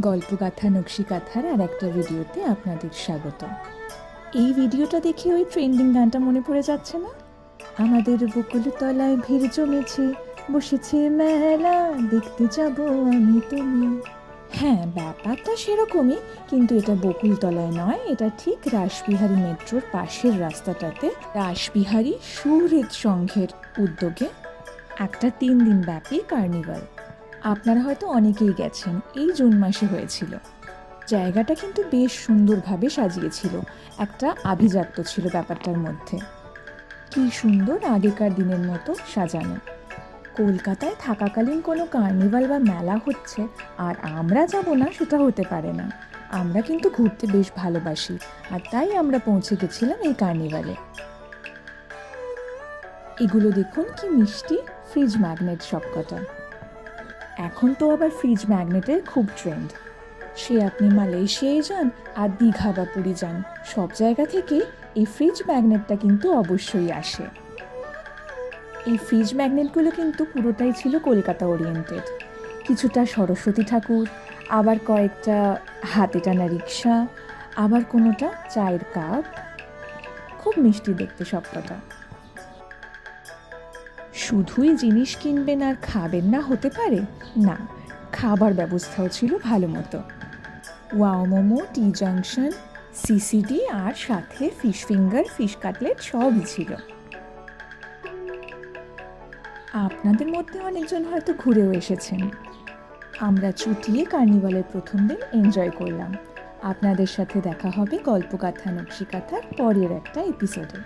গল্পগাথা নকশিকাথার আর একটা ভিডিওতে আপনাদের স্বাগত। এই ভিডিওটা দেখে ওই ট্রেন্ডিং গানটা মনে পড়ে যাচ্ছে না? আমাদের বকুলতলায় ভিড় জমেছে, বসেছে মেলা, দেখতে যাব আমি তুমি। হ্যাঁ, ব্যাপারটা সেরকমই, কিন্তু এটা বকুলতলায় নয়, এটা ঠিক রাসবিহারী মেট্রোর পাশের রাস্তাটাতে রাসবিহারী সুহৃদ সংঘের উদ্যোগে একটা 3 দিন ব্যাপী কার্নিভাল। আপনারা হয়তো অনেকেই গেছেন, এই জুন মাসে হয়েছিল। জায়গাটা কিন্তু বেশ সুন্দরভাবে সাজিয়েছিল, একটা আভিজাত্য ছিল ব্যাপারটার মধ্যে। কি সুন্দর আগেকার দিনের মতো সাজানো। কলকাতায় থাকাকালীন কোনো কার্নিভাল বা মেলা হচ্ছে আর আমরা যাব না, সেটা হতে পারে না। আমরা কিন্তু ঘুরতে বেশ ভালোবাসি, আর তাই আমরা পৌঁছে গেছিলাম এই কার্নিভালে। এগুলো দেখুন কি মিষ্টি ফ্রিজ ম্যাগনেট সবকটা। এখন তো আবার ফ্রিজ ম্যাগনেটের খুব ট্রেন্ড। সে আপনি মালয়েশিয়ায় যান আর দীঘা বা পুরী যান, সব জায়গা থেকে এই ফ্রিজ ম্যাগনেটটা কিন্তু অবশ্যই আসে। এই ফ্রিজ ম্যাগনেটগুলো কিন্তু পুরোটাই ছিল কলকাতা ওরিয়েন্টেড। কিছুটা সরস্বতী ঠাকুর, আবার কয়েকটা হাতে টানা রিক্সা, আবার কোনোটা চায়ের কাপ। খুব মিষ্টি দেখতে সবকটা। শুধুই জিনিস কিনবেন আর খাবেন না হতে পারে? না, খাবার ব্যবস্থাও ছিল ভালো মতো। ওয়াও মোমো, টি জাংশন, সিসিডি আর সাথে ফিশ ফিঙ্গার, ফিশ কাটলেট সবই ছিল। আপনাদের মধ্যে অনেকজন হয়তো ঘুরেও এসেছেন। আমরা চুটিয়ে কার্নিভালের প্রথম দিন এনজয় করলাম। আপনাদের সাথে দেখা হবে গল্পগাথা নকশিকাথার পরের একটা এপিসোডে।